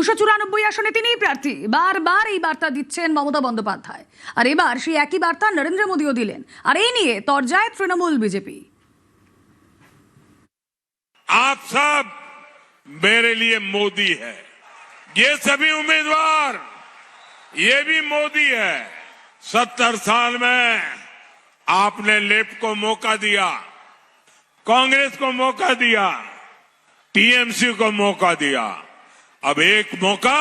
294 আসনে তিনিই প্রার্থী। বারবার এই বার্তা দিচ্ছেন মমতা বন্দ্যোপাধ্যায়, আর এবার সেই একই বার্তা নরেন্দ্র মোদীও দিলেন। আর এই নিয়ে তরজায় তৃণমূল বিজেপি। आप सब मेरे लिए मोदी है, ये सभी उम्मीदवार ये भी मोदी है। 70 साल में आपने लेफ्ट को मौका दिया, कांग्रेस को मौका दिया, टीएमसी को मौका दिया, अब एक मौका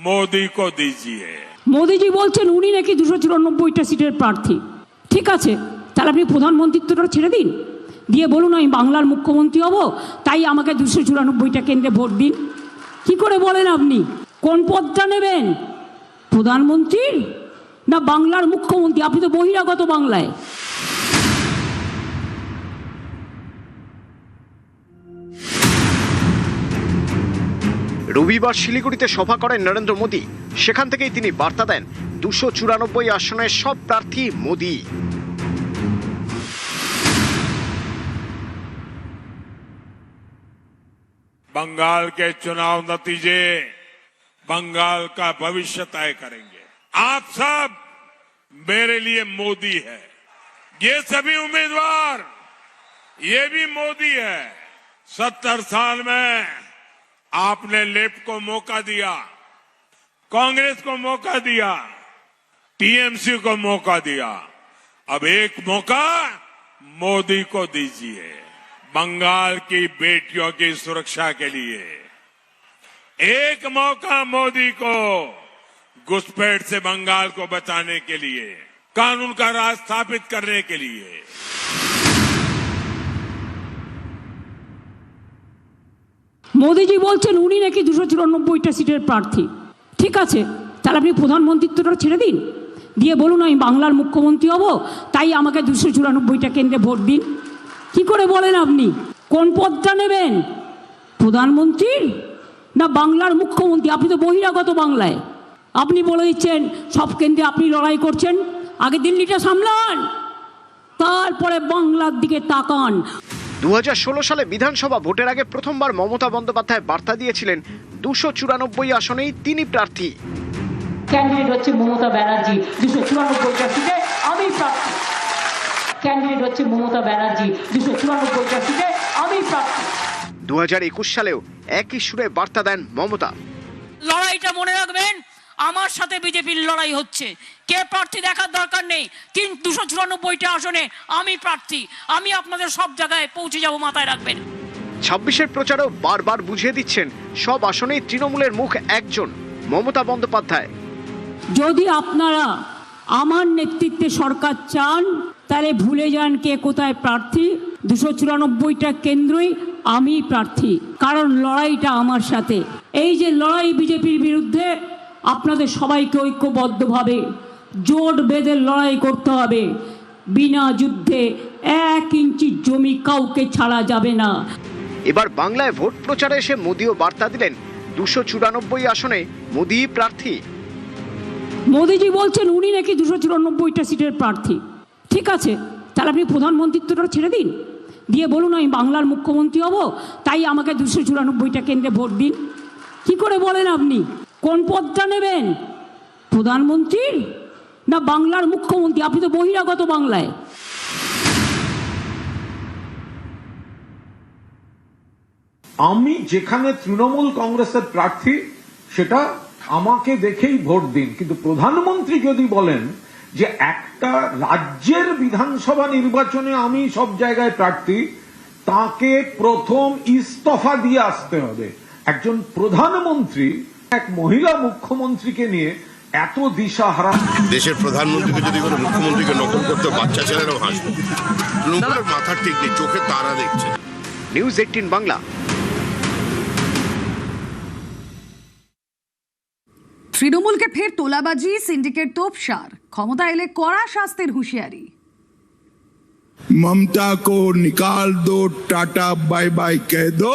मोदी को दीजिए। মোদিজি বলছেন উনি নাকি 294টা সিটের প্রার্থী। ঠিক আছে, তাহলে আপনি প্রধানমন্ত্রীত্বটা ছেড়ে দিন, দিয়ে বলুন আমি বাংলার মুখ্যমন্ত্রী হব, তাই আমাকে 294টা কেন্দ্রে ভোট দিন। কি করে বলেন আপনি? কোন পদটা নেবেন, প্রধানমন্ত্রীর না বাংলার মুখ্যমন্ত্রী? আপনি তো বহিরাগত বাংলায়। রবিবার শিলিগুড়িতে সভা করেন নরেন্দ্র মোদী। সেখান থেকেই তিনি বার্তা দেন 294 আসনের সব প্রার্থী মোদী। बंगाल के चुनाव नतीजे बंगाल का भविष्य तय करेंगे। आप सब मेरे लिए मोदी है, ये सभी उम्मीदवार ये भी मोदी है। 70 साल में आपने लेफ्ट को मौका दिया, कांग्रेस को मौका दिया, टीएमसी को मौका दिया, अब एक मौका मोदी को दीजिए। बंगाल की बेटियों की सुरक्षा के लिए एक मौका मोदी को, घुसपैठ से बंगाल को बचाने के लिए, कानून का राज स्थापित करने के लिए। মোদিজি বলছেন উনি নাকি 294টা সিটের প্রার্থী। ঠিক আছে, তাহলে আপনি প্রধানমন্ত্রীত্বটা ছেড়ে দিন, দিয়ে বলুন আমি বাংলার মুখ্যমন্ত্রী হব, তাই আমাকে 294টা কেন্দ্রে ভোট দিন। কি করে বলেন আপনি? কোন পদটা নেবেন, প্রধানমন্ত্রীর না বাংলার মুখ্যমন্ত্রী? আপনি তো বহিরাগত বাংলায়। আপনি বলে দিচ্ছেন সব কেন্দ্রে আপনি লড়াই করছেন, আগে দিল্লিটা সামলান, তারপরে বাংলার দিকে তাকান। 2016 সালে বিধানসভা ভোটের আগে প্রথমবার মমতা বন্দ্যোপাধ্যায় বার্তা দিয়েছিলেন 294 আসনেই তিনি প্রার্থী। ক্যান্ডিডেট হচ্ছে মমতা ব্যানার্জি, 294টা সিটে আমি প্রার্থী। ক্যান্ডিডেট হচ্ছে মমতা ব্যানার্জি, 294টা সিটে আমি প্রার্থী। 2021 সালেও একই সুরে বার্তা দেন মমতা। লড়াইটা মনে রাখবেন, আমার সাথে বিজেপির লড়াই হচ্ছে, কে প্রার্থী দেখার দরকার নেই, কিন্তু 294টা আসনে আমি প্রার্থী, আমি আপনাদের সব জায়গায় পৌঁছে যাব, মাথায় রাখবেন। 26-এর প্রচারেও বারবার বুঝিয়ে দিচ্ছেন সব আসনেই তৃণমূলের মুখ একজন, মমতা বন্দ্যোপাধ্যায়। যদি আপনারা আমার নেতৃত্বে সরকার চান, তাহলে ভুলে যান কে কোথায় প্রার্থী। 294টা কেন্দ্রই আমি প্রার্থী, কারণ লড়াইটা আমার সাথে। এই যে লড়াই বিজেপির বিরুদ্ধে, আপনাদের সবাইকে ঐক্যবদ্ধভাবে জোট বেঁধে লড়াই করতে হবে। বিনা যুদ্ধে 1 ইঞ্চি জমি কাউকে ছাড়া যাবে না। এবার বাংলায় ভোট প্রচারে এসে মোদিও বার্তা দিলেন 294 আসনে মোদি প্রার্থী। মোদিজি বলছেন উনি নাকি 294টা সিটের প্রার্থী। ঠিক আছে, তাহলে আপনি প্রধানমন্ত্রীত্বটা ছেড়ে দিন, দিয়ে বলুন আমি বাংলার মুখ্যমন্ত্রী হব, তাই আমাকে 294টা কেন্দ্রে ভোট দিন। কি করে বলেন আপনি? কোন পদটা নেবেন, প্রধানমন্ত্রীর না বাংলার মুখ্যমন্ত্রী? আপনি তো বহিরাগত বাংলায়। আমি যেখানে তৃণমূল কংগ্রেসের প্রার্থী, সেটা আমাকে দেখেই ভোট দিন। কিন্তু প্রধানমন্ত্রী যদি বলেন যে একটা রাজ্যের বিধানসভা নির্বাচনে আমি সব জায়গায় প্রার্থী, তাকে প্রথম ইস্তফা দিয়ে আসতে হবে। একজন প্রধানমন্ত্রী এক মহিলা মুখ্যমন্ত্রীকে নিয়ে এত দিশাহারা। দেশের প্রধানমন্ত্রীকে যদি কোনো মুখ্যমন্ত্রীকে নকল করতে, বাচ্চা ছেলেরাও হাসবে। তৃণমূলের মাথার ঠিক নেই, চোখে তারা দেখছে। নিউজ 18 বাংলা। তৃণমূলকে ফের তোলাবাজি, সিন্ডিকেট তোপসার, ক্ষমতা এলে কড়া শাস্তির হুঁশিয়ারি। ममता को निकाल दो, टाटा बाय बाय कह दो,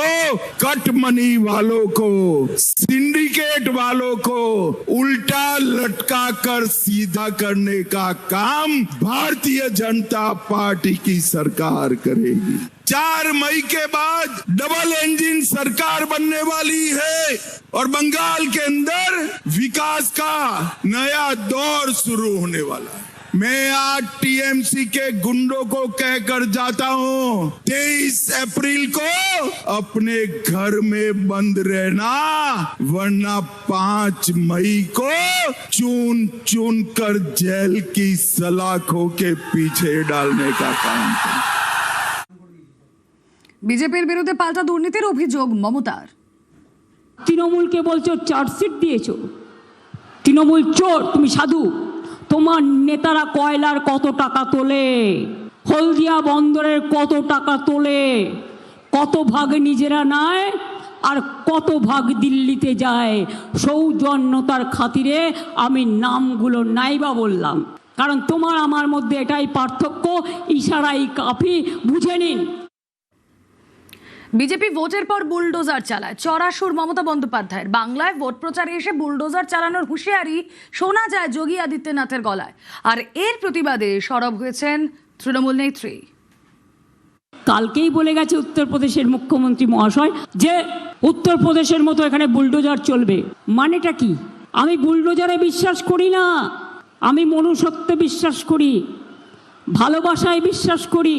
कट मनी वालों को, सिंडिकेट वालों को उल्टा लटका कर सीधा करने का काम भारतीय जनता पार्टी की सरकार करेगी। 4 मई के बाद डबल इंजन सरकार बनने वाली है और बंगाल के अंदर विकास का नया दौर शुरू होने वाला है। मैं आज टीएमसी के गुंडों को कहकर जाता हूं, 23 अप्रैल को अपने घर में बंद रहना, वरना 5 मई को चुन चुन कर जेल की सलाखों के पीछे डालने का काम करें। বিজেপির বিরুদ্ধে পাল্টা দুর্নীতির অভিযোগ মমতার। তৃণমূলকে বলছো চার্জশিট দিয়েছো, তৃণমূল চোর, তুমি সাধু। তোমার নেতারা কয়লার কত টাকা তোলে, হলদিয়া বন্দরের কত টাকা তোলে, কত ভাগ নিজেরা নেয় আর কত ভাগ দিল্লিতে যায়। সৌজন্যতার খাতিরে আমি নামগুলো নাইবা বললাম, কারণ তোমার আমার মধ্যে এটাই পার্থক্য, ইশারাই কাফি, বুঝে নিন। বিজেপি ভোটের পর বুলডোজার চালায়, চড়াসুর মমতা বন্দ্যোপাধ্যায়ের। বাংলায় ভোট প্রচারে এসে বুলডোজার চালানোর হুঁশিয়ারি শোনা যায় যোগী আদিত্যনাথের গলায়, আর এর প্রতিবাদে সরব হয়েছেন তৃণমূল নেত্রী। কালকেই বলে গেছে উত্তরপ্রদেশের মুখ্যমন্ত্রী মহাশয় যে উত্তরপ্রদেশের মতো এখানে বুলডোজার চলবে। মানেটা কি? আমি বুলডোজারে বিশ্বাস করি না, আমি মনুষ্যত্বে বিশ্বাস করি, ভালোবাসায় বিশ্বাস করি,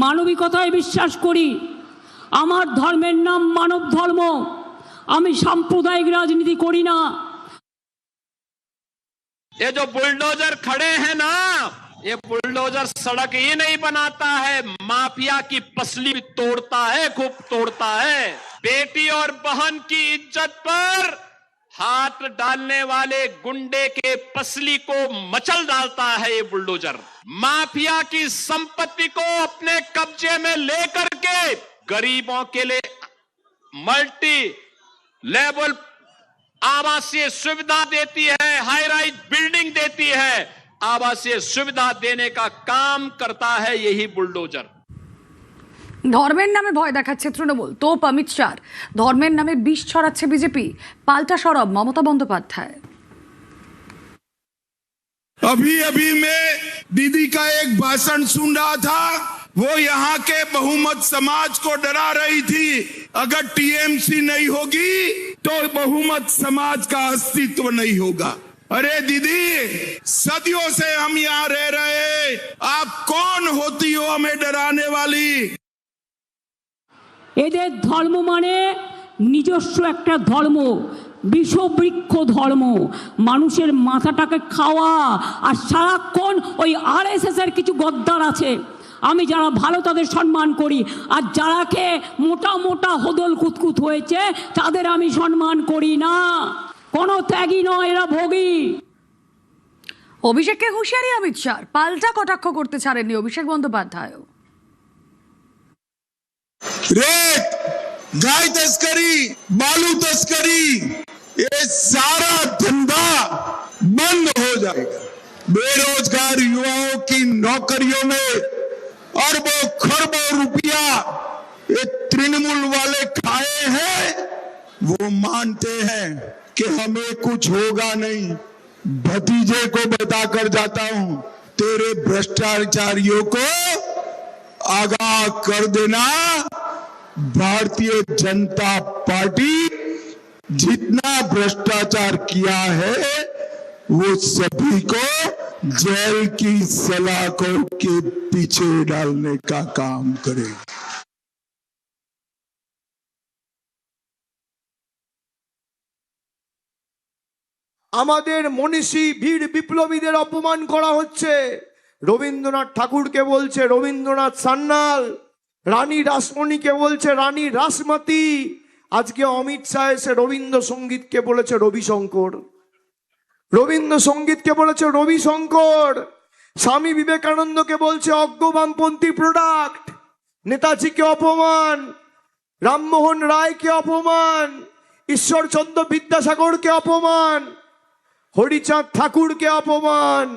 মানবিকতায় বিশ্বাস করি। আমার ধর্মের নাম মানব ধর্ম, আমি সাম্প্রদায়িক রাজনীতি করি না। ये जो बुलडोजर खड़े हैं ना, ये बुलडोजर सड़क ही नहीं बनाता है, माफिया की पसली भी तोड़ता है, खूब तोड़ता है। बेटी और बहन की इज्जत पर हाथ डालने वाले गुंडे के पसली को मचल डालता है ये बुलडोजर। माफिया की संपत्ति को अपने कब्जे में लेकर के गरीबों के लिए मल्टी लेवल आवासीय सुविधा देती है, हाई राइज बिल्डिंग देती है, आवासीय सुविधा देने का काम करता है यही बुलडोजर। ধর্মের নামে ভয় দেখাচ্ছে তৃণমূল, তোপ অমিত শাহ। ধর্মের নামে বিষ ছড়াচ্ছে বিজেপি, পাল্টা সরব মমতা বন্দ্যোপাধ্যায়। अभी अभी मैं दीदी का एक भाषण सुन रहा था, वो यहाँ के बहुमत समाज को डरा रही थी, अगर टीएमसी नहीं होगी तो बहुमत समाज का अस्तित्व नहीं होगा। अरे दीदी, सदियों से हम यहाँ रह रहे, आप कौन होती हो हमें डराने वाली? এদের ধর্ম মানে নিজস্ব একটা ধর্ম, বিষবৃক্ষ ধর্ম, মানুষের মাথাটাকে খাওয়া। আর সারাক্ষণ ওই আরএসএস এর কিছু গদ্দার আছে, আমি যারা ভালো তাদের সম্মান করি, আর যারাকে মোটা মোটা হদল কুতকুত হয়েছে তাদের আমি সম্মান করি না। কোনো ত্যাগী নয়, এরা ভোগী। অভিষেককে হুঁশিয়ারি অমিত শাহ, পাল্টা কটাক্ষ করতে ছাড়েননি অভিষেক বন্দ্যোপাধ্যায়। रेत, गाय तस्करी, बालू तस्करी, ये सारा धंधा बंद हो जाएगा। बेरोजगार युवाओं की नौकरियों में अरबों खरबों रुपया ये तृणमूल वाले खाए हैं, वो मानते हैं कि हमें कुछ होगा नहीं। भतीजे को बताकर जाता हूं, तेरे भ्रष्टाचारियों को आगाह कर देना, भारतीय जनता पार्टी जितना भ्रष्टाचार किया है वो सभी को जेल की सलाखों के पीछे डालने का काम करेगा। আমাদের মনীষী বীর বিপ্লবীদের অপমান করা হচ্ছে। রবীন্দ্রনাথ ঠাকুরকে বলছে রবীন্দ্রনাথ সান্যাল, রানী রাসমণিকে বলছে রানী রাসমতি, আজকে অমিত শাহ এসে রবীন্দ্রসঙ্গীতকে বলেছে রবিশঙ্কর, রবীন্দ্রসঙ্গীতকে বলেছে রবিশঙ্কর, স্বামী বিবেকানন্দকে বলছে অজ্ঞবামপন্থী প্রোডাক্ট, নেতাজিকে অপমান, রামমোহন রায়কে অপমান, ঈশ্বরচন্দ্র বিদ্যাসাগরকে অপমান, হরিচাঁদ ঠাকুরকে অপমান,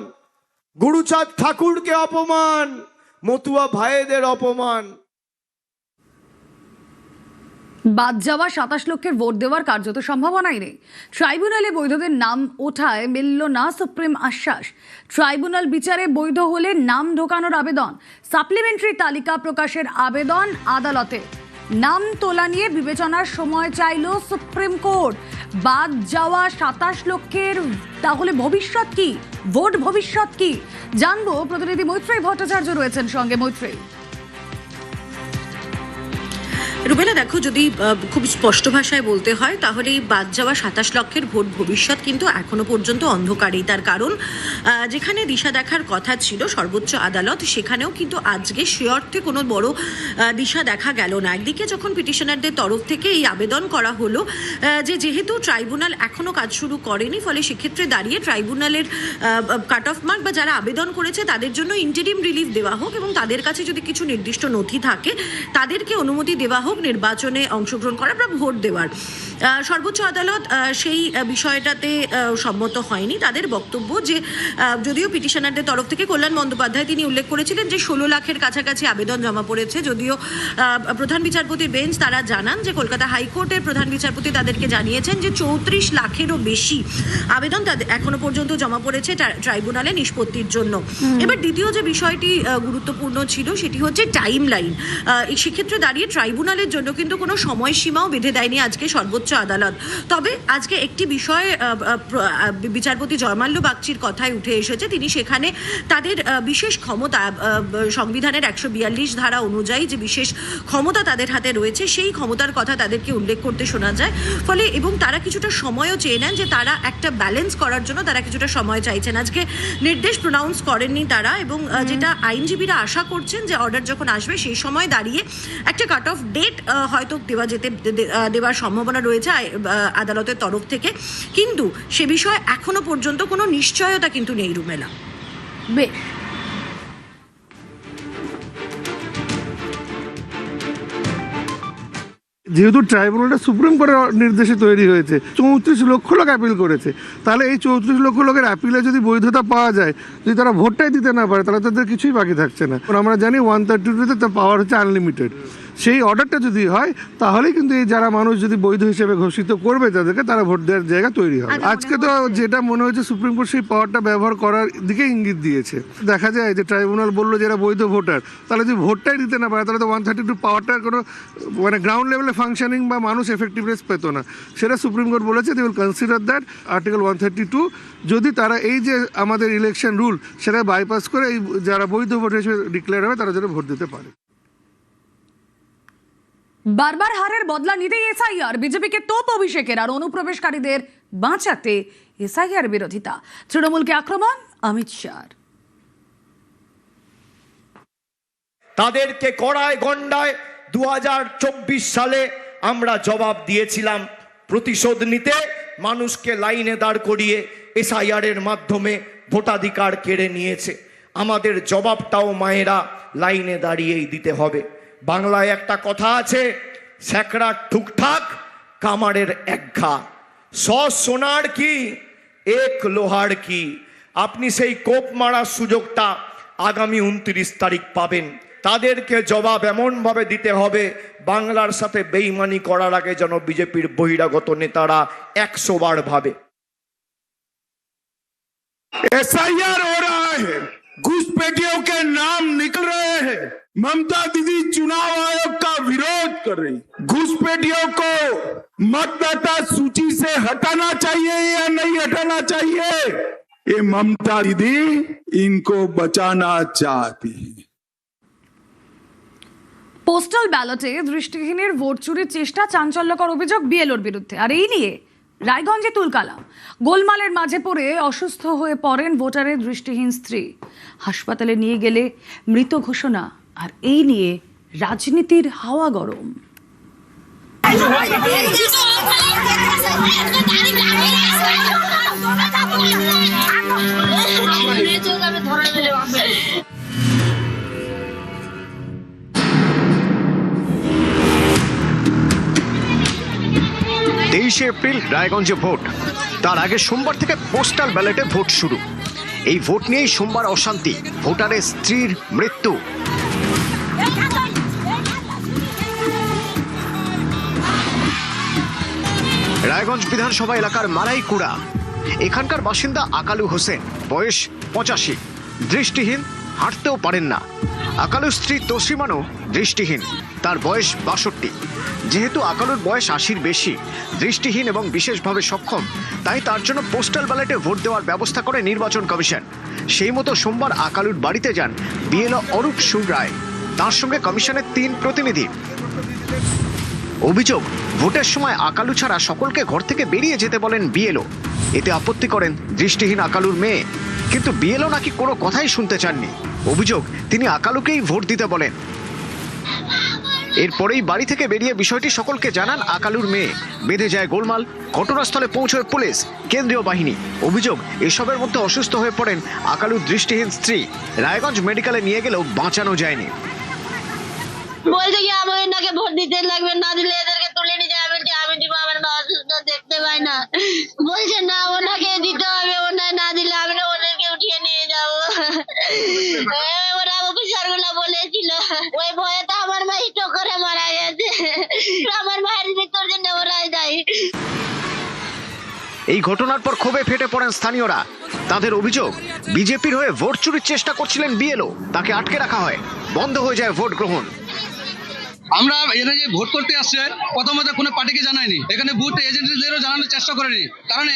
গুরুচাঁদ ঠাকুরকে অপমান, মতুয়া ভাইদের অপমান। বাদ যাওয়া 27 লক্ষের ভোট দেওয়ার কার্যত সম্ভাবনাই নেই। ট্রাইব্যুনালে বৈধদের নাম ওঠায় মিলল না সুপ্রিম আশ্বাস। ট্রাইব্যুনাল বিচারে বৈধ হলে নাম ঢোকানোর আবেদন, সাপ্লিমেন্টারি তালিকা প্রকাশের আবেদন আদালতে। নাম তোলা নিয়ে বিবেচনার সময় চাইল সুপ্রিম কোর্ট। বাদ যাওয়া 27 লক্ষের তাহলে ভবিষ্যৎ কি, ভোট ভবিষ্যৎ কি জানবো। প্রতিনিধি মৈত্রেয়ী ভট্টাচার্য রয়েছেন সঙ্গে। মৈত্রেয়ী, রুবেলা, দেখো, যদি খুব স্পষ্ট ভাষায় বলতে হয় তাহলে এই বাদ যাওয়া 27 লক্ষের ভোট ভবিষ্যৎ কিন্তু এখনো পর্যন্ত অন্ধকারেই। তার কারণ যেখানে দিশা দেখার কথা ছিল সর্বোচ্চ আদালত, সেখানেও কিন্তু আজকে সে অর্থে কোনো বড় দিশা দেখা গেল না। একদিকে যখন পিটিশনারদের তরফ থেকে এই আবেদন করা হলো যে যেহেতু ট্রাইব্যুনাল এখনো কাজ শুরু করেনি, ফলে সেক্ষেত্রে দাঁড়িয়ে ট্রাইব্যুনালের কাট অফ মার্ক বা যারা আবেদন করেছে তাদের জন্য ইন্টারিম রিলিফ দেওয়া হোক এবং তাদের কাছে যদি কিছু নির্দিষ্ট নথি থাকে তাদেরকে অনুমতি দেওয়া হোক নির্বাচনে অংশগ্রহণ করার বা ভোট দেওয়ার। সর্বোচ্চ আদালত সেই বিষয়টাতে সম্মত হয়নি। তাদের বক্তব্য যে যদিও পিটিশনারদের তরফ থেকে কল্যাণ বন্দ্যোপাধ্যায় তিনি উল্লেখ করেছিলেন যে 16 লাখের কাছাকাছি আবেদন জমা পড়েছে, যদিও প্রধান বিচারপতির বেঞ্চ তারা জানান যে কলকাতা হাইকোর্টের প্রধান বিচারপতি তাদেরকে জানিয়েছেন যে 34 লাখেরও বেশি আবেদন তাদের এখনো পর্যন্ত জমা পড়েছে ট্রাইব্যুনালে নিষ্পত্তির জন্য। এবার দ্বিতীয় যে বিষয়টি গুরুত্বপূর্ণ ছিল সেটি হচ্ছে টাইম লাইন। সেক্ষেত্রে দাঁড়িয়ে ট্রাইব্যুনালের জন্য কিন্তু কোনো সময়সীমাও বেঁধে দেয়নি আজকে সর্বোচ্চ আদালত। তবে আজকে একটি বিষয়ে বিচারপতি জয়মাল্য বাগচির কথায় উঠে এসেছে। তিনি সেখানে তাদের বিশেষ ক্ষমতা, সংবিধানের 142 ধারা অনুযায়ী যে বিশেষ ক্ষমতা তাদের হাতে রয়েছে সেই ক্ষমতার কথা তাদেরকে উল্লেখ করতে শোনা যায়। ফলে এবং তারা কিছুটা সময়ও চেয়ে নেন যে তারা একটা ব্যালেন্স করার জন্য তারা কিছুটা সময় চাইছেন। আজকে নির্দেশ প্রোনাউন্স করেননি তারা, এবং যেটা আইনজীবীরা আশা করছেন যে অর্ডার যখন আসবে সেই সময় দাঁড়িয়ে একটা কাট অফ ডেট হয়তো দেওয়ার সম্ভাবনা রয়েছে আদালতের তরফ থেকে, কিন্তু সে বিষয়ে এখনো পর্যন্ত কোনো নিশ্চয়তা কিন্তু নেই রুমেলা। যেহেতু ট্রাইব্যুনালটা সুপ্রিম কোর্টের নির্দেশে তৈরি হয়েছে, 34 লক্ষ লোক অ্যাপিল করেছে, তাহলে এই 34 লক্ষ লোকের অ্যাপিলে যদি বৈধতা পাওয়া যায়, যদি তারা ভোটটাই দিতে না পারে তাহলে তাদের কিছুই বাকি থাকছে না। আমরা জানি 132-তে তার পাওয়ার হচ্ছে আনলিমিটেড। সেই অর্ডারটা যদি হয় তাহলেই কিন্তু এই যারা মানুষ যদি বৈধ হিসেবে ঘোষিত করবে তাদেরকে, তারা ভোট দেওয়ার জায়গা তৈরি হবে। আজকে তো যেটা মনে হচ্ছে সুপ্রিম কোর্ট সেই পাওয়ারটা ব্যবহার করার দিকে ইঙ্গিত দিয়েছে। দেখা যায় যে ট্রাইব্যুনাল বললো যারা বৈধ ভোটার, তাহলে যদি ভোটটাই দিতে না পারে তাহলে তো 132 পাওয়ারটার কোনো মানে গ্রাউন্ড লেভেলে ফাংশনিং বা মানুষ এফেক্টিভনেস পেত না। সেটা সুপ্রিম কোর্ট বলেছে they will consider that article 132 যদি তারা এই যে আমাদের ইলেকশন রুল সেটা বাইপাস করে এই যারা বৈধ ভোটার হিসেবে ডিক্লেয়ার হবে তারা যেন ভোট দিতে পারে। বারবার হারের বদলা নিতেই এসআইআর, বিজেপিকে তোপ অভিষেকের আর অনুপ্রবেশকারীদের বাঁচাতে এসআইআর বিরোধিতা, তৃণমূলকে আক্রমণ অমিত শাহ। তাদেরকে কড়ায় গন্ডায় 2024 সালে আমরা জবাব দিয়েছিলাম। প্রতিশোধ নিতে মানুষকে লাইনে দাঁড় করিয়ে এসআইআর এর মাধ্যমে ভোটাধিকার কেড়ে নিয়েছে। আমাদের জবাবটাও মায়েরা লাইনে দাঁড়িয়েই দিতে হবে। বাংলায় একটা কথা আছে, স্যাকড়া ঠুকঠাক কামারের একঘা, 100 সোনার কি 1 লোহার কি। আপনি সেই কোপ মারার সুযোগটা আগামী 29 তারিখ পাবেন। তাদেরকে জবাব এমনভাবে দিতে হবে বাংলার সাথে বেইমানি করার আগে যেন বিজেপির বহিরাগত নেতারা 100 বার ভাবে। एसआईआर हो रहा है, घुसपैठियों के नाम निकल रहे हैं। ममता दीदी चुनाव आयोग का विरोध कर रही। घुसपैठियों को मतदाता सूची से हटाना चाहिए या नहीं हटाना चाहिए, ये ममता दीदी इनको बचाना चाहती है। পোস্টাল ব্যালটে দৃষ্টিহীনের ভোট চুরির চেষ্টা, চাঞ্চল্যকর অভিযোগ বিএলওর বিরুদ্ধে। আর এই নিয়ে রায়গঞ্জে তুলকালাম। গোলমালের মাঝে পড়ে অসুস্থ হয়ে পড়েন ভোটারের দৃষ্টিহীন স্ত্রী। হাসপাতালে নিয়ে গেলে মৃত ঘোষণা। আর এই নিয়ে রাজনীতির হাওয়া গরম। এপ্রিল রায়গঞ্জে ভোট, তার আগে সোমবার থেকে পোস্টাল ব্যালটে ভোট শুরু। এই ভোট নিয়েই সোমবার অশান্তি, ভোটারের স্ত্রীর মৃত্যু। রায়গঞ্জ বিধানসভা এলাকার মারাইকুড়া। এখানকার বাসিন্দা আকালু হোসেন, বয়স 85, দৃষ্টিহীন, হাঁটতেও পারেন না। আকালুর স্ত্রী তসিমানও দৃষ্টিহীন, তার বয়স 62। যেহেতু আকালুর বয়স 80-র বেশি, দৃষ্টিহীন এবং বিশেষভাবে সক্ষম, তাই তার জন্য পোস্টাল ব্যালটে ভোট দেওয়ার ব্যবস্থা করে নির্বাচন কমিশন। সেই মতো সোমবার আকালুর বাড়িতে যান বিএলও অরূপ সুর রায়, তার সঙ্গে কমিশনের 3 প্রতিনিধি। অভিযোগ, ভোটের সময় আকালু ছাড়া সকলকে ঘর থেকে বেরিয়ে যেতে বলেন বিএলও। এতে আপত্তি করেন দৃষ্টিহীন আকালুর মেয়ে, কিন্তু বিএলও নাকি কোনো কথাই শুনতে চাননি। অভিযোগ, তিনি আকালুকেই ভোট দিতে বলেন। এরপরেই বাড়ি থেকে বেরিয়ে বিষয়টি সকলকে জানান আকালুর মেয়ে। বেঁধে যায় গোলমাল, ঘটনাস্থলে পৌঁছয় পুলিশ, কেন্দ্রীয় বাহিনী। অভিযোগ, এসবের মধ্যে অসুস্থ হয়ে পড়েন আকালুর দৃষ্টিহীন স্ত্রী। রায়গঞ্জ মেডিকেলে নিয়ে গেলেও বাঁচানো যায়নি। বলছে কি আমার নাকি ভোট দিতে লাগবে, না দিলে এদেরকে তুলে নিয়ে যাবে। আমি দিব, আমার মা অসুস্থ, দেখতে পাই না। বলছে না ওনাকে দিতে হবে, ওনায় না দিলে আমি ওদেরকে উঠিয়ে নিয়ে যাবো। ওরা অফিসার গুলো বলেছিল, ওই ভয়ে তো আমার মা স্ট্রোক করে মারা গেছে। আমার মায়ের মৃত্যুর জন্য ওরাই দায়ী। এই ঘটনার পর ক্ষোভে ফেটে পড়েন স্থানীয়রা। তাদের অভিযোগ, বিজেপির হয়ে ভোট চুরির চেষ্টা করছিলেন বিএলও, তাকে আটকে রাখা হয়, বন্ধ হয়ে যায় ভোট গ্রহণ। আমরা এরা যে ভোট করতে আসছে প্রথমত কোনো পার্টিকে জানায়নি, এখানে বুথ এজেন্টদেরও জানানোর চেষ্টা করেনি, কারণ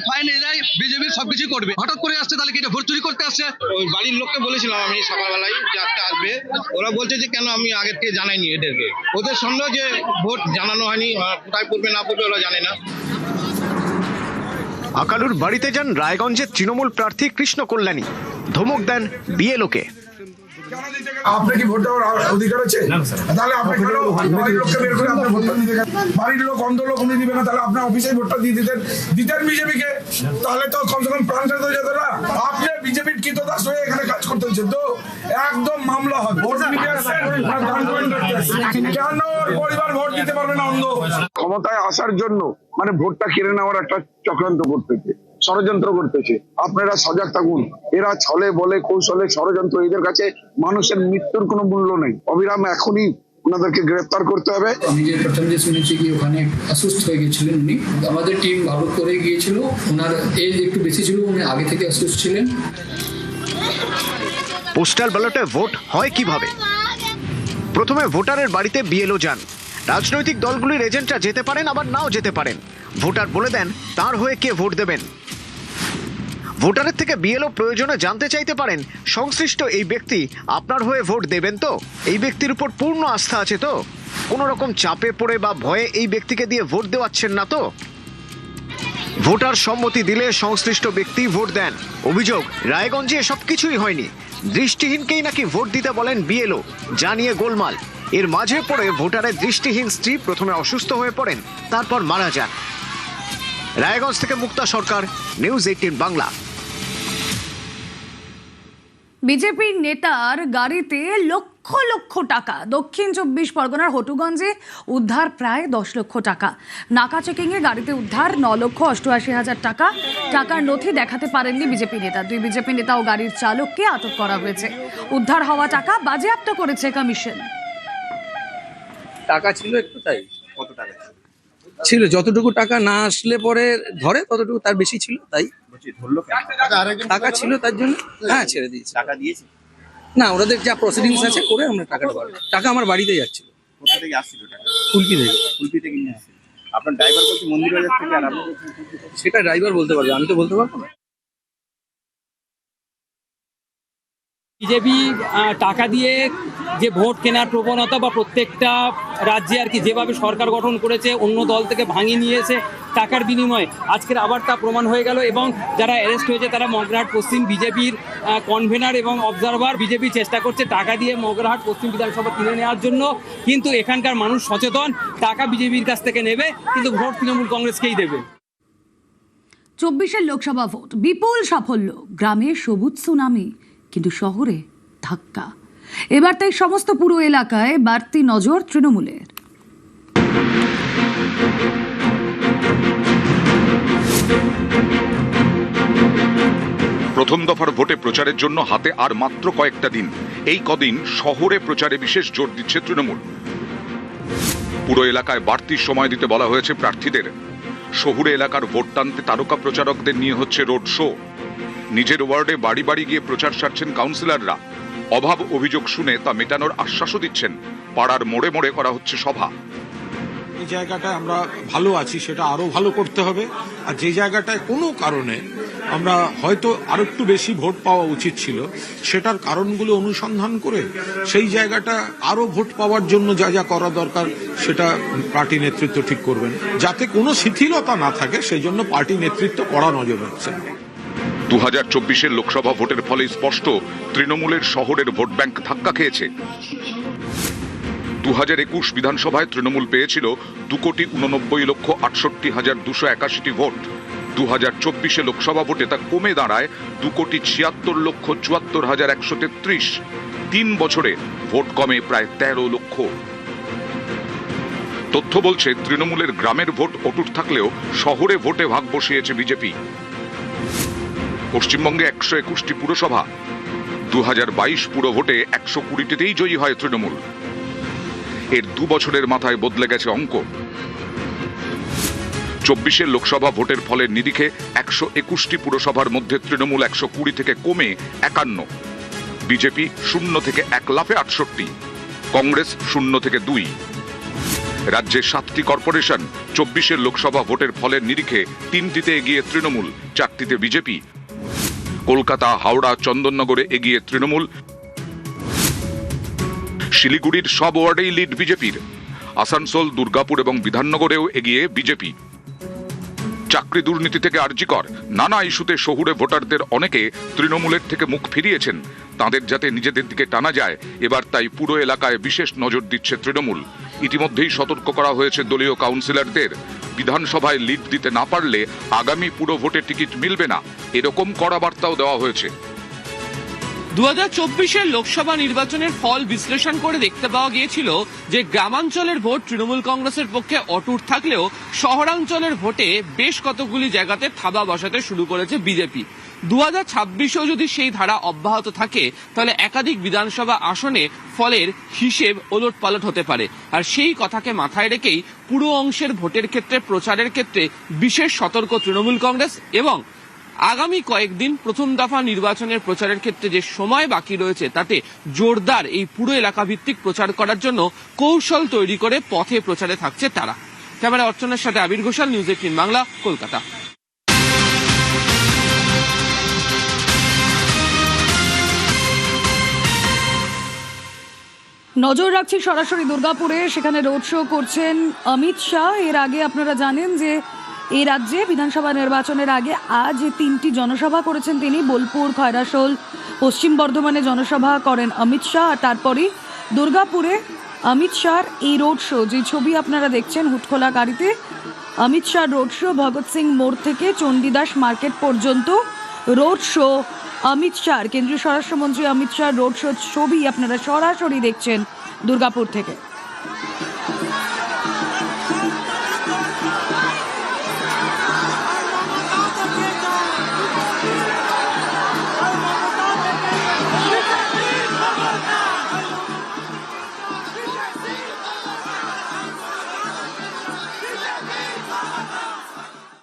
ফাইন এরাই বিজেপির সবকিছু করবে। হঠাৎ করে আসছে, তাহলে কি এটা ভোট চুরি করতে আসছে? ওই বাড়ির লোককে বলেছিলাম আমি সকালবেলায় যে আজকে আসবে, ওরা বলছে যে কেন আমি আগের থেকে জানাইনি এদেরকে। ওদের সন্দেহ যে ভোট জানানো হয়নি, কোথায় পড়বে না পড়বে ওরা জানে না। আকালুর বাড়িতে যান রায়গঞ্জের তৃণমূল প্রার্থী কৃষ্ণ কল্যাণী, ধমক দেন বিএলওকে। আপনার কি ভোট দেওয়ার অধিকার আছে? তাহলে আপনি কেন বাড়ির লোককে বের করে আপনার ভোটটা দিতে গেলেন? বাড়ির লোক, অন্ধ লোক উনি দিবে না, তাহলে আপনার অফিসে ভোটটা দিয়ে দিতেন বিজেপিকে, তাহলে তো কমসে কম প্রাণটা তো যেত না। আপনি বিজেপির কৃতদাস হয়ে এখানে কাজ করতেছেন, তো একদম মামলা হবে। ভোট নিতে আসছেন, কেন পরিবার ভোট দিতে পারবে না? অন্ধ ক্ষমতায় আসার জন্য মানে ভোটটা কেড়ে নেওয়ার একটা চক্রান্ত করতেছে, ষড়যন্ত্র করতেছে। আপনারা সজাগ থাকুন, এরা ছলে বলে কৌশলে ষড়যন্ত্র, এদের কাছে মানুষের মৃত্যুর কোনো মূল্য নেই। অবিরাম এখনই ওনাদেরকে গ্রেফতার করতে হবে। আমি যে প্রথম যে শুনেছি কি ওখানে অসুস্থ হয়ে গেছিলেন উনি, আমাদের টিম ভালো করে গিয়েছিল, ওনার এজ একটু বেশি ছিল, উনি আগে থেকে অসুস্থ ছিলেন। পোস্টাল ব্যালটে ভোট হয় কিভাবে? প্রথমে ভোটারের বাড়িতে বিএলও যান। রাজনৈতিক দলগুলির এজেন্টরা যেতে পারেন, আবার নাও যেতে পারেন। ভোটার বলে দেন তার হয়ে কে ভোট দেবেন। ভোটারের থেকে বিএলও প্রয়োজনে জানতে চাইতে পারেন, সংশ্লিষ্ট এই ব্যক্তি আপনার হয়ে ভোট দেবেন তো? এই ব্যক্তির উপর পূর্ণ আস্থা আছে তো? কোনো রকম চাপে পড়ে বা ভয়ে এই ব্যক্তিকে দিয়ে ভোট দেওয়াচ্ছেন না তো? ভোটার সম্মতি দিলে সংশ্লিষ্ট ব্যক্তি ভোট দেন। অভিযোগ, রায়গঞ্জে সব কিছুই হয়নি, দৃষ্টিহীনকেই নাকি ভোট দিতে বলেন বিএলও, জানিয়ে গোলমাল। এর মাঝে পড়ে ভোটারের দৃষ্টিহীন স্ত্রী প্রথমে অসুস্থ হয়ে পড়েন, তারপর মারা যান। রায়গঞ্জ থেকে মুক্তা সরকার, নিউজ 18 বাংলা। বিজেপির নেতার গাড়িতে লক্ষ লক্ষ টাকা। দক্ষিণ 24 পরগনার হটুগঞ্জে উদ্ধার প্রায় 10 লক্ষ টাকা। নাকা চেকিংয়ে গাড়িতে উদ্ধার 9,88,000 টাকা। টাকার নথি দেখাতে পারেননি বিজেপি নেতা। 2 বিজেপি নেতা ও গাড়ির চালককে আটক করা হয়েছে। উদ্ধার হওয়া টাকা বাজেয়াপ্ত করেছে কমিশন। টাকা ছিল একটু, তাই। কত টাকা ছিল? যতটুকু টাকা না আসলে পরে ধরে ততটুকু, তার বেশি ছিল, তাই টাকা ছিল তার জন্য। হ্যাঁ, ছেড়ে দিয়েছি। টাকা দিয়েছি না, ওদের যা প্রসিডিংস আছে করে আমরা টাকাটা পাবো। টাকা আমার বাড়িতে যাচ্ছিল। কোথা থেকে আসছিল টাকা? কুলপি থেকে। কুলপি থেকে নিয়ে আসছিল। আপনার ড্রাইভার বলছে মন্দিরবাজার থেকে, আর আপনি সেটা ড্রাইভার বলতে পারবে, আমি তো বলতে পারবো না। বিজেপি টাকা দিয়ে যে ভোট কেনার প্রবণতা বা প্রত্যেকটা রাজ্যে আর কি যেভাবে সরকার গঠন করেছে, অন্য দল থেকে ভাঙিয়ে নিয়েছে টাকার বিনিময়ে, আজকের আবার তা প্রমাণ হয়ে গেল। এবং যারা অ্যারেস্ট হয়েছে তারা মগরাহাট পশ্চিম বিজেপির কনভেনার এবং অবজারভার। বিজেপি চেষ্টা করছে টাকা দিয়ে মগরাহাট পশ্চিম বিধানসভা কিনে নেওয়ার জন্য, কিন্তু এখানকার মানুষ সচেতন, টাকা বিজেপির কাছ থেকে নেবে কিন্তু ভোট তৃণমূল কংগ্রেসকেই দেবে। 24 লোকসভা ভোট, বিপুল সাফল্য, গ্রামে সবুজ সুনামি, কিন্তু শহরে ধাক্কা। এবার তাই সমস্ত পুরো এলাকায় বাড়তি নজর তৃণমূলের। প্রথম দফার ভোটে প্রচারের জন্য হাতে আর মাত্র কয়েকটা দিন। এই কদিন শহরে প্রচারে বিশেষ জোর দিচ্ছে তৃণমূল। পুরো এলাকায় বাড়তি সময় দিতে বলা হয়েছে প্রার্থীদের। শহুরে এলাকার ভোট টানতে তারকা প্রচারকদের নিয়ে হচ্ছে রোড শো। নিজের ওয়ার্ডে বাড়ি বাড়ি গিয়ে প্রচার সারছেন কাউন্সিলররা। অভাব অভিযোগ শুনে তা মেটানোর আশ্বাসও দিচ্ছেন। পাড়ার মোড়ে মোড়ে করা হচ্ছে সভা। এই জায়গাটায় আমরা ভালো আছি, সেটা আরো ভালো করতে হবে। আর যে জায়গাটায় কোনো কারণে আমরা হয়তো আরো একটু বেশি ভোট পাওয়া উচিত ছিল, সেটার কারণগুলো অনুসন্ধান করে সেই জায়গাটা আরো ভোট পাওয়ার জন্য যা যা করা দরকার সেটা পার্টি নেতৃত্ব ঠিক করবেন, যাতে কোনো শিথিলতা না থাকে। সেই জন্য পার্টি নেতৃত্ব কড়া নজর রাখছেন। 2024 লোকসভা ভোটের ফলে স্পষ্ট তৃণমূলের শহরের ভোট ব্যাংক ধাক্কা খেয়েছে। 2021 বিধানসভায় তৃণমূল পেয়েছিল 2,89,68,281টি ভোট। 2024 লোকসভা ভোটে তা কমে দাঁড়ায় 2,76,74,133। 3 বছরে ভোট কমে প্রায় 13 লক্ষ। তথ্য বলছে তৃণমূলের গ্রামের ভোট অটুট থাকলেও শহরে ভোটে ভাগ বসিয়েছে বিজেপি। পশ্চিমবঙ্গে 121টি পুরসভা। 2022 পুরো ভোটে 120টিতেই জয়ী হয় তৃণমূল। এর 2 বছরের মাথায় বদলে গেছে অঙ্ক। 24 লোকসভা ভোটের ফলের নিরিখে 121টি পুরসভার মধ্যে তৃণমূল 120 থেকে কমে 51, বিজেপি 0 থেকে 1 লাফে 68, কংগ্রেস 0 থেকে 2। রাজ্যে 7টি কর্পোরেশন। 24 লোকসভা ভোটের ফলের নিরিখে 3টিতে এগিয়ে তৃণমূল, 4টিতে বিজেপি। কলকাতা, হাওড়া, চন্দননগরে এগিয়ে তৃণমূল। শিলিগুড়ির সব ওয়ার্ডেই লিড বিজেপির। আসানসোল, দুর্গাপুর এবং বিধাননগরেও এগিয়ে বিজেপি। চাকরি দুর্নীতি থেকে আরজিকর নানা ইস্যুতে শহুরে ভোটারদের অনেকে তৃণমূলের থেকে মুখ ফিরিয়েছেন। তাদের যাতে নিজেদের দিকে টানা যায়, এবার তাই পুরো এলাকায় বিশেষ নজর দিচ্ছে তৃণমূল। ইতিমধ্যেই সতর্ক করা হয়েছে দলীয় কাউন্সিলরদের। বিধানসভায় লিড দিতে না পারলে আগামী পুরো ভোটে টিকিট মিলবে না, এরকম কড়া বার্তাও দেওয়া হয়েছে। 2024 লোকসভা নির্বাচনের ফল বিশ্লেষণ করে দেখতে পাওয়া গিয়েছিল যে গ্রামাঞ্চলের ভোট তৃণমূল কংগ্রেসের পক্ষে অটুট থাকলেও শহরাঞ্চলের ভোটে বেশ কতগুলি জায়গাতে থাবা বসাতে শুরু করেছে বিজেপি। 2026-এও যদি সেই ধারা অব্যাহত থাকে তাহলে একাধিক বিধানসভা আসনে ফলের হিসেব ওলটপালট হতে পারে। আর সেই কথাকে মাথায় রেখেই পুরো অংশের ভোটের ক্ষেত্রে প্রচারের ক্ষেত্রে বিশেষ সতর্ক তৃণমূল কংগ্রেস এবং আগামী কয়েকদিন প্রথম দফা নির্বাচনের প্রচারের ক্ষেত্রে যে সময় বাকি রয়েছে তাতে জোরদার এই পুরো এলাকা ভিত্তিক প্রচার করার জন্য কৌশল তৈরি করে পথে প্রচারে থাকছে তারা। ক্যামেরা অর্চনার সাথে আবির ঘোষাল, নিউজ 18 বাংলা, কলকাতা। নজর রাখছি সরাসরি দুর্গাপুরে, সেখানে রোড শো করছেন অমিত শাহ। এর আগে আপনারা জানেন যে এই রাজ্যে বিধানসভা নির্বাচনের আগে আজ 3টি জনসভা করেছেন তিনি। বোলপুর, খয়রাশোল, পশ্চিম বর্ধমানে জনসভা করেন অমিত শাহ। আর তারপরই দুর্গাপুরে অমিত শাহর এই রোড শো, যে ছবি আপনারা দেখছেন হুটখোলা গাড়িতে, অমিত শাহ রোড শো ভগৎ সিং মোড় থেকে চণ্ডীদাস মার্কেট পর্যন্ত রোড শো অমিত শাহর। কেন্দ্রীয় স্বরাষ্ট্রমন্ত্রী অমিত শাহ রোড শো ছবি আপনারা সরাসরি দেখছেন দুর্গাপুর থেকে।